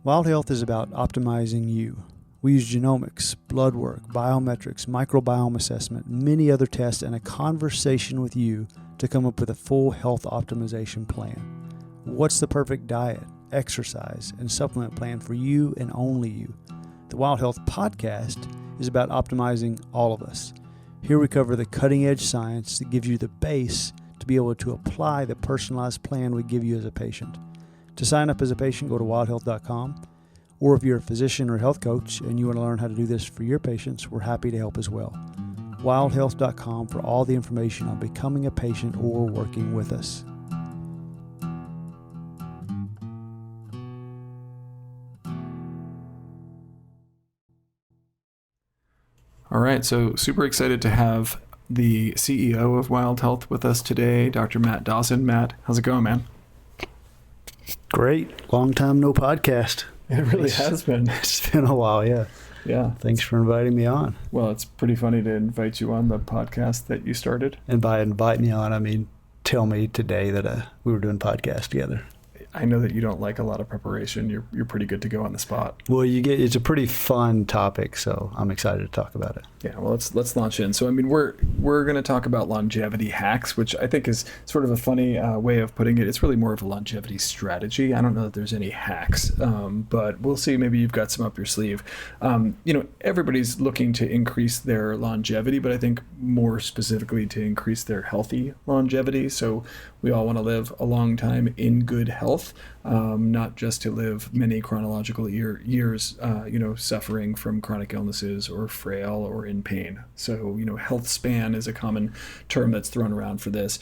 Wild Health is about optimizing you. We use genomics, blood work, biometrics, microbiome assessment, many other tests, and a conversation with you to come up with a full health optimization plan. What's the perfect diet, exercise, and supplement plan for you and only you? The Wild Health podcast is about optimizing all of us. Here we cover the cutting-edge science that gives you the base to be able to apply the personalized plan we give you as a patient. To sign up as a patient, go to wildhealth.com. Or if you're a physician or health coach and you want to learn how to do this for your patients, we're happy to help as well. Wildhealth.com for all the information on becoming a patient or working with us. All right, so super excited to have the CEO of Wild Health with us today, Dr. Matt Dawson. Matt, how's it going, man? Great. Long time no podcast. It really has been. It's been a while, yeah. Yeah. Thanks for inviting me on. Well, it's pretty funny to invite you on the podcast that you started. And by invite me on, I mean tell me today that we were doing podcast together. I know that you don't like a lot of preparation. You're pretty good to go on the spot. Well, it's a pretty fun topic, so I'm excited to talk about it. Yeah, well, let's launch in. So, I mean, we're going to talk about longevity hacks, which I think is sort of a funny way of putting it. It's really more of a longevity strategy. I don't know that there's any hacks, but we'll see. Maybe you've got some up your sleeve. Everybody's looking to increase their longevity, but I think more specifically to increase their healthy longevity. So we all want to live a long time in good health, not just to live many chronological years, suffering from chronic illnesses or frail or in pain. So, health span is a common term that's thrown around for this.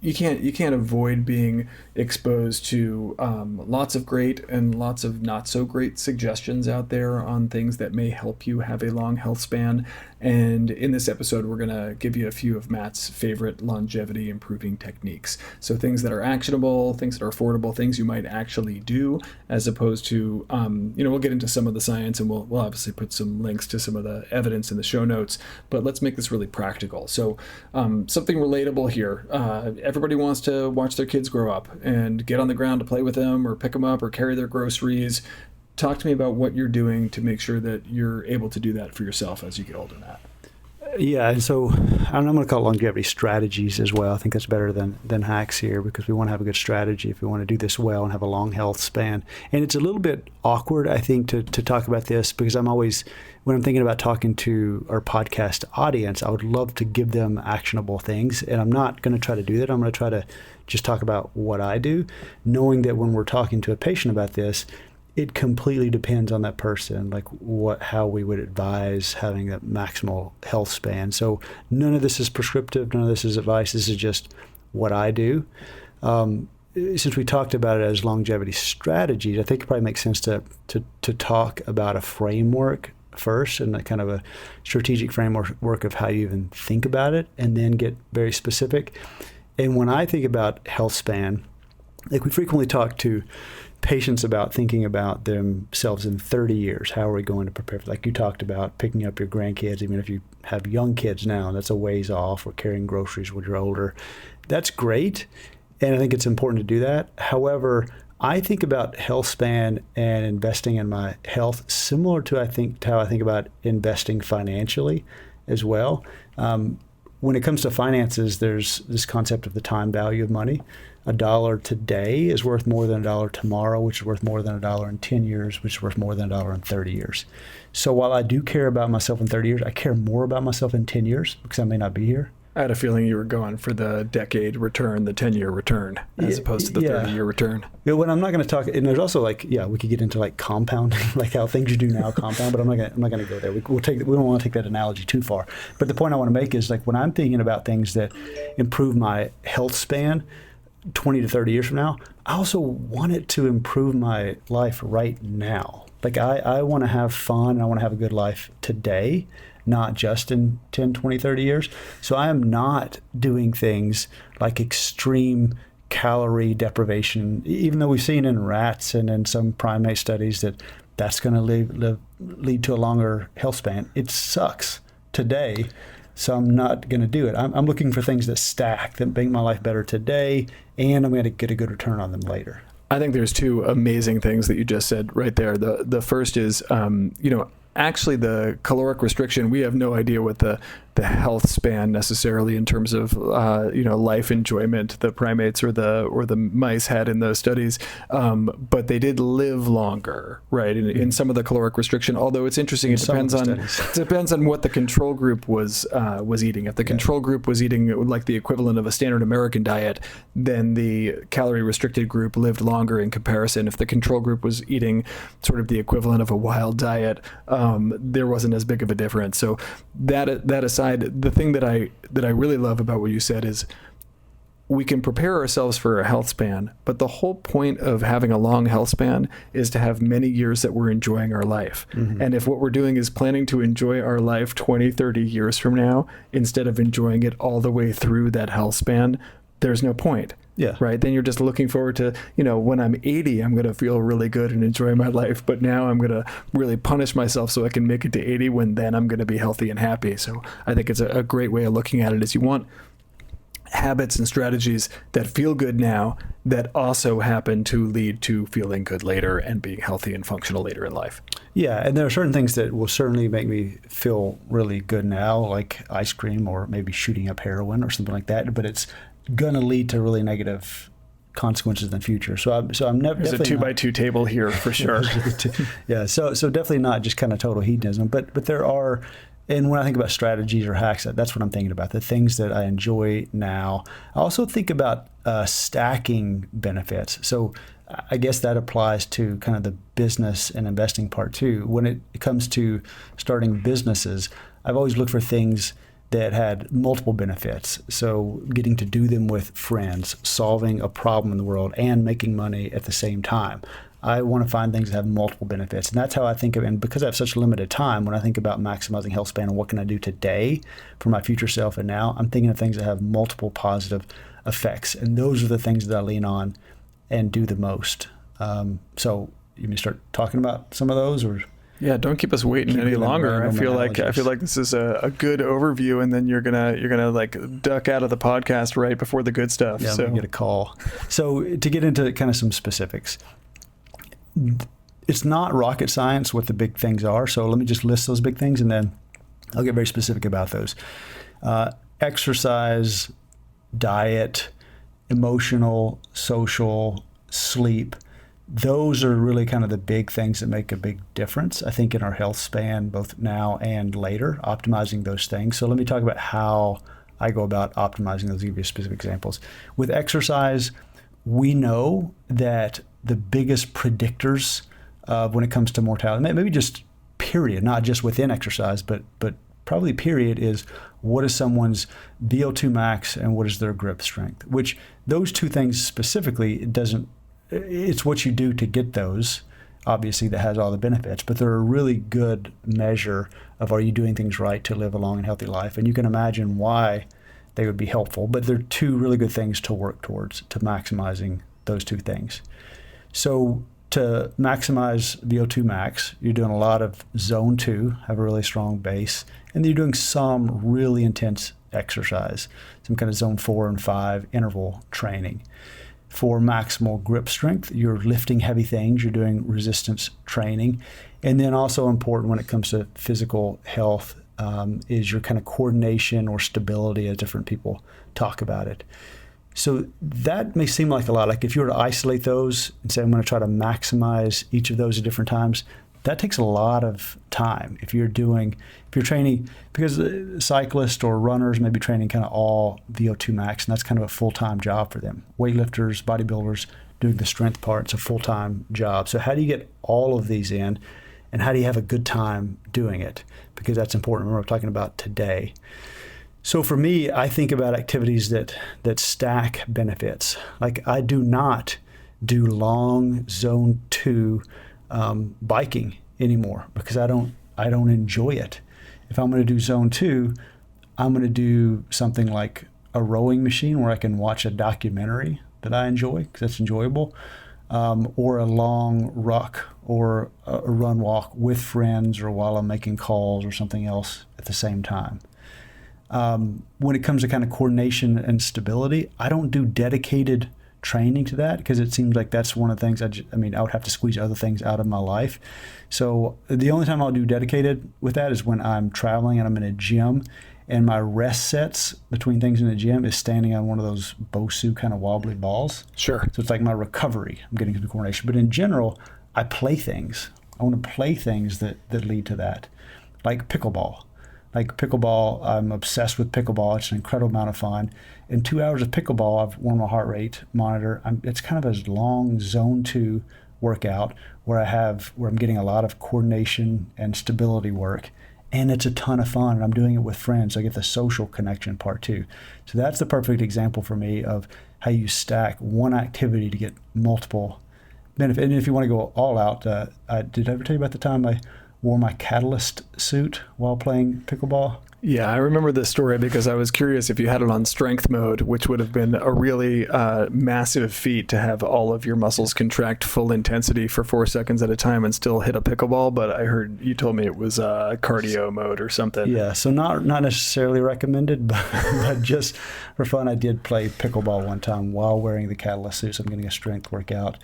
You can't avoid being exposed to lots of great and lots of not so great suggestions out there on things that may help you have a long health span. And in this episode, we're going to give you a few of Matt's favorite longevity improving techniques. So things that are actionable, things that are affordable, things you might actually do, as opposed to, we'll get into some of the science, and we'll obviously put some links to some of the evidence in the show notes, but let's make this really practical. So something relatable here. Everybody wants to watch their kids grow up and get on the ground to play with them or pick them up or carry their groceries. Talk to me about what you're doing to make sure that you're able to do that for yourself as you get older, Matt. Yeah, and so I'm going to call it longevity strategies as well. I think that's better than hacks here, because we want to have a good strategy if we want to do this well and have a long health span. And it's a little bit awkward, I think, to talk about this, because when I'm thinking about talking to our podcast audience, I would love to give them actionable things. And I'm not going to try to do that. I'm going to try to just talk about what I do, knowing that when we're talking to a patient about this, it completely depends on that person, like how we would advise having a maximal health span. So none of this is prescriptive, none of this is advice. This is just what I do. Since we talked about it as longevity strategies, I think it probably makes sense to talk about a framework first, and a kind of a strategic framework of how you even think about it, and then get very specific. And when I think about health span, like we frequently talk to patients about thinking about themselves in 30 years. How are we going to prepare? Like you talked about picking up your grandkids, even if you have young kids now, that's a ways off, or carrying groceries when you're older. That's great, and I think it's important to do that. However, I think about health span and investing in my health similar to how I think about investing financially as well. When it comes to finances, there's this concept of the time value of money. $1 today is worth more than $1 tomorrow, which is worth more than $1 in 10 years, which is worth more than $1 in 30 years. So while I do care about myself in 30 years, I care more about myself in 10 years because I may not be here. I had a feeling you were going for the decade return, the 10-year return, as opposed to the 30-year return. Yeah, when I'm not going to talk, and there's also we could get into compounding, like how things you do now compound, but I'm not going to go there. We don't want to take that analogy too far. But the point I want to make is when I'm thinking about things that improve my health span 20 to 30 years from now, I also want it to improve my life right now. I want to have fun, and I want to have a good life today, not just in 10, 20, 30 years. So I am not doing things like extreme calorie deprivation, even though we've seen in rats and in some primate studies that's going to lead to a longer health span. It sucks today, so I'm not going to do it. I'm looking for things that stack, that make my life better today, and I'm going to get a good return on them later. I think there's two amazing things that you just said right there. The first is, actually the caloric restriction, we have no idea what the health span necessarily in terms of life enjoyment the primates or the mice had in those studies, but they did live longer, right? In some of the caloric restriction, although it's interesting, it depends on what the control group was eating. If the control group was eating like the equivalent of a standard American diet, then the calorie restricted group lived longer in comparison. If the control group was eating sort of the equivalent of a wild diet, there wasn't as big of a difference. So that aside, the thing that I really love about what you said is we can prepare ourselves for a health span, but the whole point of having a long health span is to have many years that we're enjoying our life. Mm-hmm. And if what we're doing is planning to enjoy our life 20, 30 years from now, instead of enjoying it all the way through that health span, there's no point. Yeah. Right. Then you're just looking forward to, when I'm 80, I'm going to feel really good and enjoy my life. But now I'm going to really punish myself so I can make it to 80 when then I'm going to be healthy and happy. So I think it's a great way of looking at it is you want habits and strategies that feel good now that also happen to lead to feeling good later and being healthy and functional later in life. Yeah, and there are certain things that will certainly make me feel really good now, like ice cream or maybe shooting up heroin or something like that, but it's going to lead to really negative consequences in the future. So I'm never. There's a 2x2 table here for sure. Yeah. So definitely not just kind of total hedonism, but there are, and when I think about strategies or hacks, that's what I'm thinking about, the things that I enjoy now. I also think about stacking benefits. So I guess that applies to kind of the business and investing part too. When it comes to starting businesses, I've always looked for things that had multiple benefits. So getting to do them with friends, solving a problem in the world, and making money at the same time. I want to find things that have multiple benefits. And that's how I think of it. And because I have such limited time, when I think about maximizing health span and what can I do today for my future self and now, I'm thinking of things that have multiple positive effects. And those are the things that I lean on and do the most. So you may start talking about some of those, or... Yeah, don't keep us waiting any longer. I feel like this is a good overview, and then you're gonna like duck out of the podcast right before the good stuff. Yeah, so we get a call. So to get into kind of some specifics, it's not rocket science what the big things are. So let me just list those big things, and then I'll get very specific about those. Exercise, diet, emotional, social, sleep. Those are really kind of the big things that make a big difference, I think, in our health span, both now and later, optimizing those things. So let me talk about how I go about optimizing those, give you specific examples. With exercise, we know that the biggest predictors when it comes to mortality, maybe just period, not just within exercise, but probably period, is what is someone's VO2 max and what is their grip strength, which those two things specifically, it's what you do to get those, obviously, that has all the benefits, but they're a really good measure of, are you doing things right to live a long and healthy life? And you can imagine why they would be helpful, but they're two really good things to work towards, to maximizing those two things. So to maximize VO2 max, you're doing a lot of zone 2, have a really strong base, and then you're doing some really intense exercise, some kind of zone 4 and 5 interval training. For maximal grip strength, you're lifting heavy things, you're doing resistance training. And then also important when it comes to physical health is your kind of coordination or stability, as different people talk about it. So that may seem like a lot. Like if you were to isolate those and say, I'm going to try to maximize each of those at different times, that takes a lot of time. If you're training, because cyclists or runners may be training kind of all VO2 max, and that's kind of a full-time job for them. Weightlifters, bodybuilders, doing the strength part, it's a full-time job. So how do you get all of these in, and how do you have a good time doing it? Because that's important. Remember, we're talking about today. So for me, I think about activities that stack benefits. Like I do not do long zone 2 biking anymore because I don't enjoy it. If I'm going to do zone 2, I'm going to do something like a rowing machine where I can watch a documentary that I enjoy because that's enjoyable, or a long ruck or a run walk with friends, or while I'm making calls or something else at the same time. When it comes to kind of coordination and stability, I don't do dedicated training to that because it seems like that's one of the things I would have to squeeze other things out of my life. So the only time I'll do dedicated with that is when I'm traveling and I'm in a gym, and my rest sets between things in the gym is standing on one of those Bosu kind of wobbly balls. Sure. So it's like my recovery. I'm getting into coordination. But in general, I play things. I want to play things that lead to that, like pickleball. I'm obsessed with pickleball. It's an incredible amount of fun. In 2 hours of pickleball, I've worn my heart rate monitor. It's kind of a long zone 2 workout where I'm getting a lot of coordination and stability work. And it's a ton of fun, and I'm doing it with friends. So I get the social connection part too. So that's the perfect example for me of how you stack one activity to get multiple benefits. And if you want to go all out, did I ever tell you about the time I wore my catalyst suit while playing pickleball? Yeah, I remember this story because I was curious if you had it on strength mode, which would have been a really massive feat to have all of your muscles contract full intensity for 4 seconds at a time and still hit a pickleball. But I heard you told me it was cardio mode or something. Yeah, so not necessarily recommended, but just for fun, I did play pickleball one time while wearing the catalyst suit. So I'm getting a strength workout,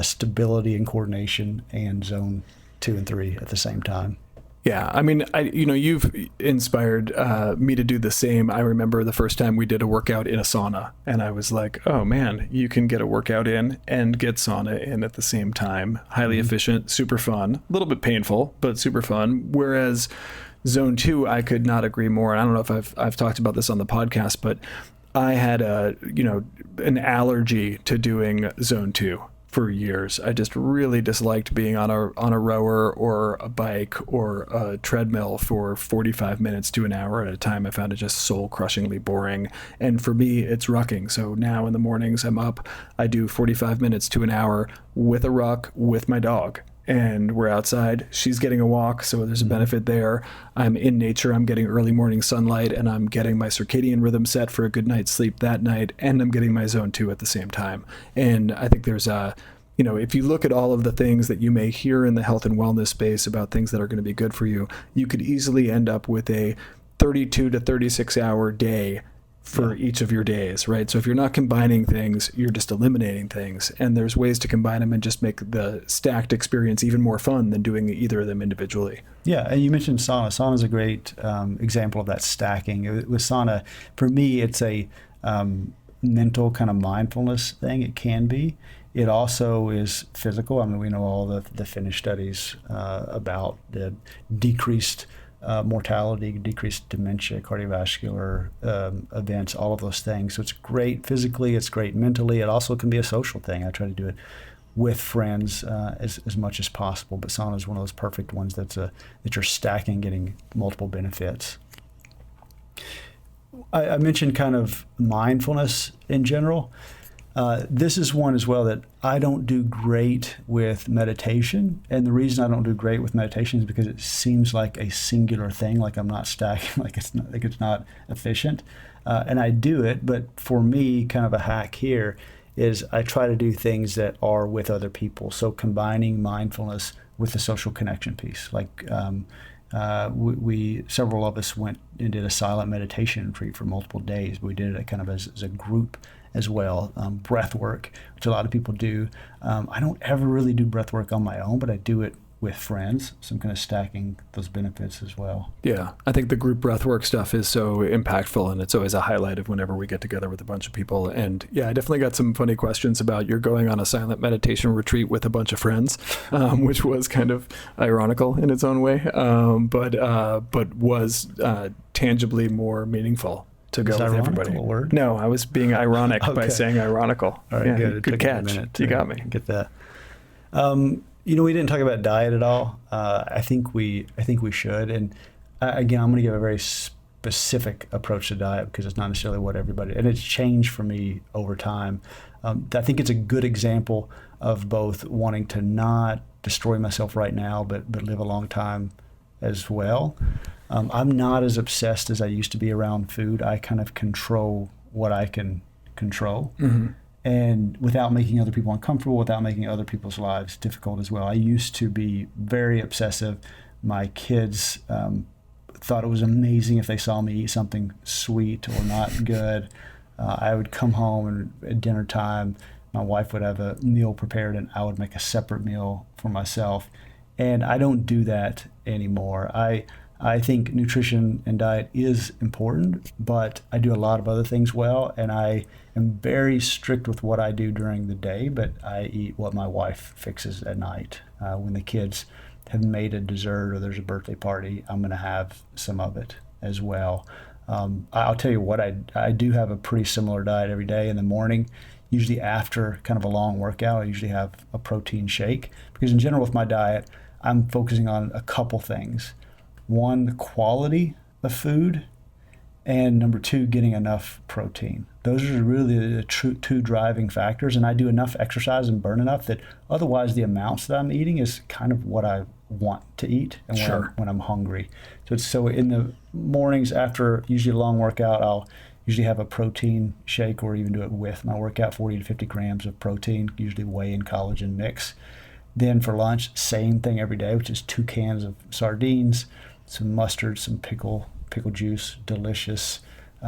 stability and coordination, and zone 2 and 3 at the same time. Yeah, I mean, you've inspired me to do the same. I remember the first time we did a workout in a sauna, and I was like, oh man, you can get a workout in and get sauna in at the same time. Highly efficient, super fun, a little bit painful, but super fun. Whereas zone 2, I could not agree more. And I don't know if I've talked about this on the podcast, but I had an allergy to doing zone 2. For years. I just really disliked being on a rower or a bike or a treadmill for 45 minutes to an hour at a time. I found it just soul-crushingly boring. And for me, it's rucking. So now in the mornings I'm up, I do 45 minutes to an hour with a ruck with my dog. And we're outside. She's getting a walk, so there's a benefit there. I'm in nature. I'm getting early morning sunlight, and I'm getting my circadian rhythm set for a good night's sleep that night, and I'm getting my zone 2 at the same time. And I think there's if you look at all of the things that you may hear in the health and wellness space about things that are going to be good for you, you could easily end up with a 32 to 36 hour day for each of your days, right? So if you're not combining things, you're just eliminating things. And there's ways to combine them and just make the stacked experience even more fun than doing either of them individually. Yeah, and you mentioned sauna. Sauna is a great example of that stacking. With sauna, for me, it's a mental kind of mindfulness thing. It can be. It also is physical. I mean, we know all the Finnish studies about the decreased mortality, decreased dementia, cardiovascular events, all of those things. So it's great physically, it's great mentally. It also can be a social thing. I try to do it with friends as much as possible. But sauna is one of those perfect ones that you're stacking, getting multiple benefits. I mentioned kind of mindfulness in general. This is one as well that I don't do great with meditation. And the reason I don't do great with meditation is because it seems like a singular thing, like I'm not stacking, like it's not efficient. And I do it, but for me, kind of a hack here is I try to do things that are with other people. So combining mindfulness with the social connection piece. Like we several of us went and did a silent meditation retreat for multiple days. We did it kind of as a group as well. Breath work, which a lot of people do. I don't ever really do breath work on my own, but I do it with friends. So I'm kind of stacking those benefits as well. Yeah, I think the group breathwork stuff is so impactful, and it's always a highlight of whenever we get together with a bunch of people. And yeah, I definitely got some funny questions about you're going on a silent meditation retreat with a bunch of friends, which was kind of ironical in its own way, but was tangibly more meanful to go with everybody. Word? No, I was being ironic by saying ironical. All right, yeah, good catch. You got me. Get that. We didn't talk about diet at all. I think we should. And again, I'm going to give a very specific approach to diet because it's not necessarily what everybody, and it's changed for me over time. I think it's a good example of both wanting to not destroy myself right now, but live a long time as well. I'm not as obsessed as I used to be around food. I kind of control what I can control. Mm-hmm. And without making other people uncomfortable, without making other people's lives difficult as well. I used to be very obsessive. My kids thought it was amazing if they saw me eat something sweet or not good. I would come home and at dinner time, my wife would have a meal prepared and I would make a separate meal for myself. And I don't do that anymore. I think nutrition and diet is important, but I do a lot of other things well, and I am very strict with what I do during the day, but I eat what my wife fixes at night. When the kids have made a dessert or there's a birthday party, I'm going to have some of it as well. I'll tell you what, I do have a pretty similar diet every day. In the morning, usually after kind of a long workout, I usually have a protein shake, because in general with my diet, I'm focusing on a couple things. One, the quality of food, and number two, getting enough protein. Those are really the two driving factors, and I do enough exercise and burn enough that otherwise the amounts that I'm eating is kind of what I want to eat and when I'm hungry. So in the mornings after usually a long workout, I'll usually have a protein shake or even do it with my workout, 40 to 50 grams of protein, usually whey and collagen mix. Then for lunch, same thing every day, which is 2 cans of sardines, some mustard, some pickle juice, delicious,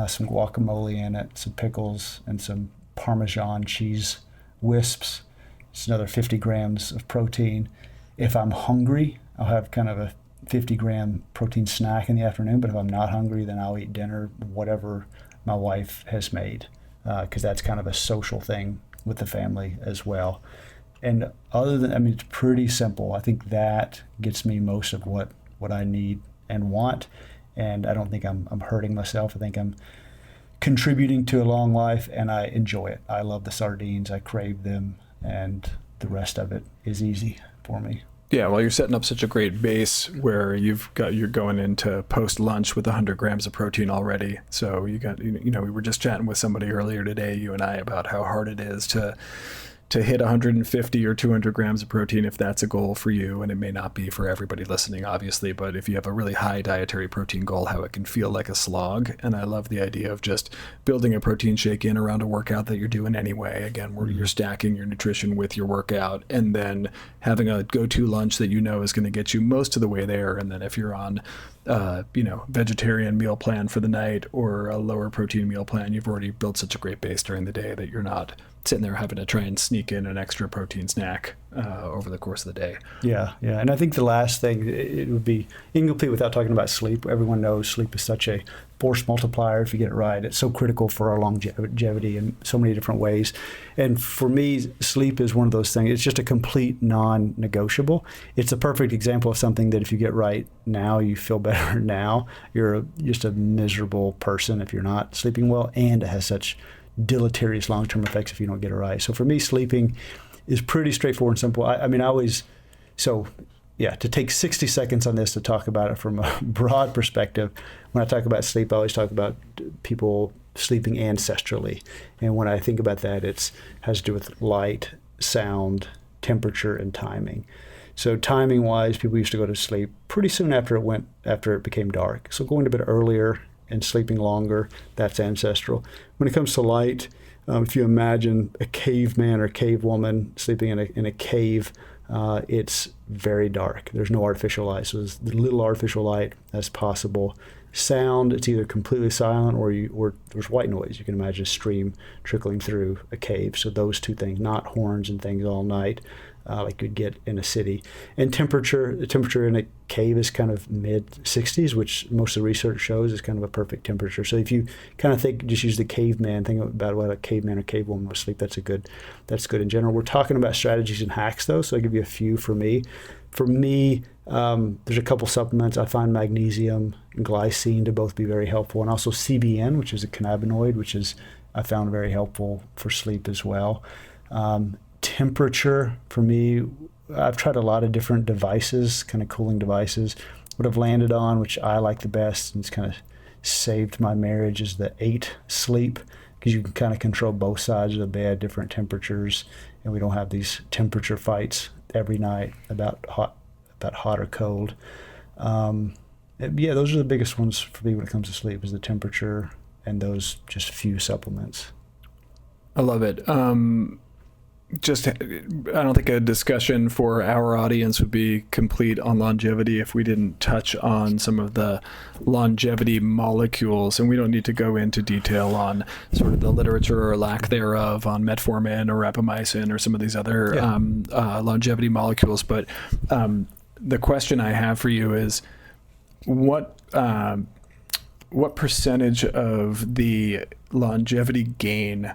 some guacamole in it, some pickles, and some Parmesan cheese wisps. It's another 50 grams of protein. If I'm hungry, I'll have kind of a 50-gram protein snack in the afternoon, but if I'm not hungry, then I'll eat dinner, whatever my wife has made, because that's kind of a social thing with the family as well. And it's pretty simple. I think that gets me most of what I need and want. And I don't think I'm hurting myself. I think I'm contributing to a long life, and I enjoy it. I love the sardines. I crave them, and the rest of it is easy for me. Yeah, well, you're setting up such a great base where you're going into post lunch with 100 grams of protein already. So we were just chatting with somebody earlier today, you and I, about how hard it is to hit 150 or 200 grams of protein if that's a goal for you. And it may not be for everybody listening, obviously, but if you have a really high dietary protein goal, how it can feel like a slog. And I love the idea of just building a protein shake in around a workout that you're doing anyway. Again, where you're stacking your nutrition with your workout, and then having a go-to lunch that you know is going to get you most of the way there. And then if you're on vegetarian meal plan for the night or a lower protein meal plan, you've already built such a great base during the day that you're not sitting there having to try and sneak in an extra protein snack over the course of the day. Yeah. And I think the last thing, it would be incomplete without talking about sleep. Everyone knows sleep is such a force multiplier if you get it right. It's so critical for our longevity in so many different ways. And for me, sleep is one of those things. It's just a complete non-negotiable. It's a perfect example of something that if you get right now, you feel better now. You're just a miserable person if you're not sleeping well, and it has such deleterious long-term effects if you don't get it right. So for me, sleeping is pretty straightforward and simple. To take 60 seconds on this to talk about it from a broad perspective, when I talk about sleep, I always talk about people sleeping ancestrally. And when I think about that, it has to do with light, sound, temperature, and timing. So timing-wise, people used to go to sleep pretty soon after it became dark. So going to bed earlier and sleeping longer, that's ancestral. When it comes to light, if you imagine a caveman or cavewoman sleeping in a cave, it's very dark. There's no artificial light, so there's little artificial light as possible. Sound, it's either completely silent or there's white noise. You can imagine a stream trickling through a cave. So those two things, not horns and things all night, like you'd get in a city. And the temperature in a cave is kind of mid-60s, which most of the research shows is kind of a perfect temperature. So if you kind of just use the caveman, think about what a caveman or cavewoman would sleep, that's good in general. We're talking about strategies and hacks though, so I'll give you a few for me. For me, there's a couple supplements. I find magnesium and glycine to both be very helpful, and also CBN, which is a cannabinoid, which is I found very helpful for sleep as well. Temperature for me, I've tried a lot of different devices, kind of cooling devices. What I've landed on, which I like the best, and it's kind of saved my marriage, is the 8 sleep, because you can kind of control both sides of the bed, different temperatures, and we don't have these temperature fights every night about hot or cold. Those are the biggest ones for me when it comes to sleep, is the temperature and those just few supplements. I love it. I don't think a discussion for our audience would be complete on longevity if we didn't touch on some of the longevity molecules. And we don't need to go into detail on sort of the literature or lack thereof on metformin or rapamycin or some of these other longevity molecules. But the question I have for you is, what percentage of the longevity gain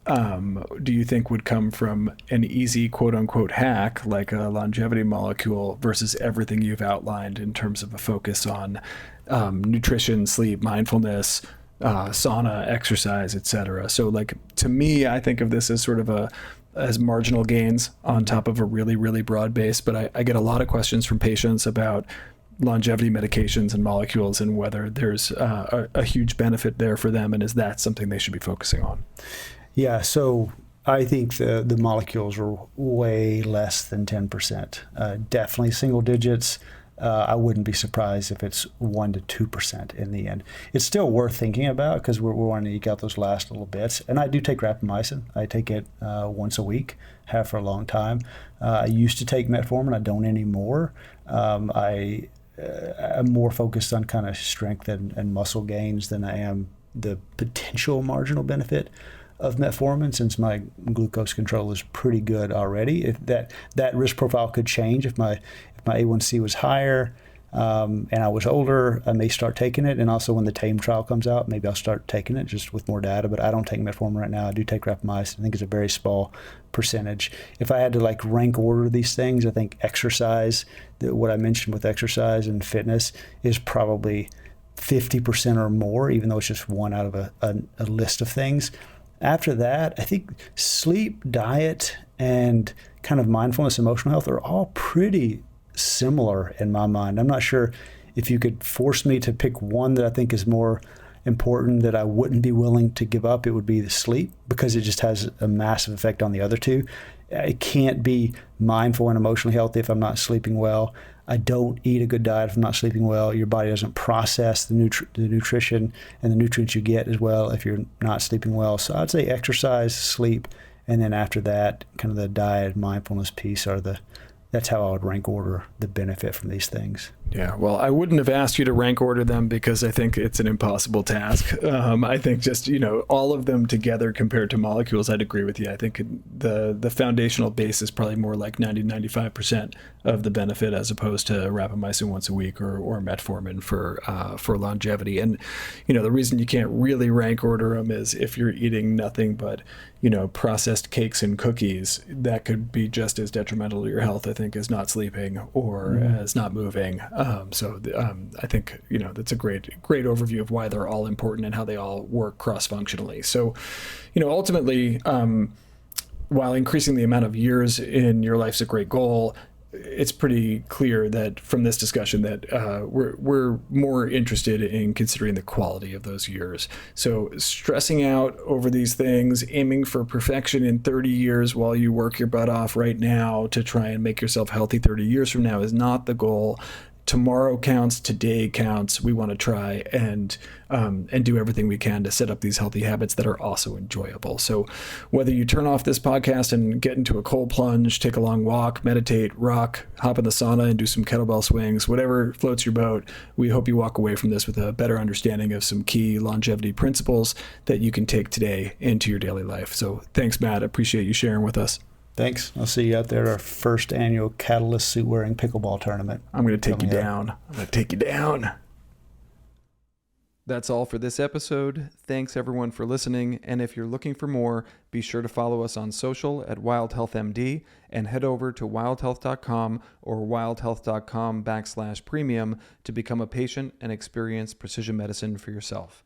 do you think would come from an easy quote unquote hack like a longevity molecule versus everything you've outlined in terms of a focus on nutrition, sleep, mindfulness, sauna, exercise, etc.? So like, to me, I think of this as sort of as marginal gains on top of a really, really broad base. But I get a lot of questions from patients about longevity medications and molecules and whether there's a huge benefit there for them, and is that something they should be focusing on? Yeah, so I think the molecules are way less than 10%. Definitely single digits. I wouldn't be surprised if it's 1% to 2% in the end. It's still worth thinking about because we're wanting to eke out those last little bits. And I do take rapamycin. I take it once a week, have for a long time. I used to take metformin. I don't anymore. I'm more focused on kind of strength and muscle gains than I am the potential marginal benefit of metformin, since my glucose control is pretty good already. If that risk profile could change if my A1C was higher and I was older, I may start taking it. And also when the TAME trial comes out, maybe I'll start taking it just with more data. But I don't take metformin right now. I do take rapamycin. I think it's a very small percentage. If I had to like rank order these things, I think exercise, what I mentioned with exercise and fitness, is probably 50% or more, even though it's just one out of a list of things. After that, I think sleep, diet, and kind of mindfulness, emotional health are all pretty similar in my mind. I'm not sure if you could force me to pick one that I think is more important that I wouldn't be willing to give up. It would be the sleep, because it just has a massive effect on the other two. I can't be mindful and emotionally healthy if I'm not sleeping well. I don't eat a good diet if I'm not sleeping well. Your body doesn't process the nutrition and the nutrients you get as well if you're not sleeping well. So I'd say exercise, sleep, and then after that, kind of the diet, mindfulness piece that's how I would rank order the benefit from these things. Yeah, well, I wouldn't have asked you to rank order them because I think it's an impossible task. I think just, all of them together compared to molecules, I'd agree with you. I think the foundational base is probably more like 90-95% of the benefit as opposed to rapamycin once a week or metformin for longevity. And, the reason you can't really rank order them is if you're eating nothing but, processed cakes and cookies, that could be just as detrimental to your health, I think, as not sleeping or as not moving. I think, that's a great overview of why they're all important and how they all work cross-functionally. So, ultimately, while increasing the amount of years in your life's a great goal, it's pretty clear that from this discussion that we're more interested in considering the quality of those years. So stressing out over these things, aiming for perfection in 30 years while you work your butt off right now to try and make yourself healthy 30 years from now is not the goal. Tomorrow counts, today counts. We want to try and do everything we can to set up these healthy habits that are also enjoyable. So whether you turn off this podcast and get into a cold plunge, take a long walk, meditate, rock, hop in the sauna and do some kettlebell swings, whatever floats your boat, we hope you walk away from this with a better understanding of some key longevity principles that you can take today into your daily life. So thanks, Matt. I appreciate you sharing with us. Thanks. I'll see you out there at our first annual Catalyst suit wearing pickleball tournament. I'm going to take you down. I'm going to take you down. That's all for this episode. Thanks everyone for listening. And if you're looking for more, be sure to follow us on social at WildHealthMD and head over to wildhealth.com or wildhealth.com/premium to become a patient and experience precision medicine for yourself.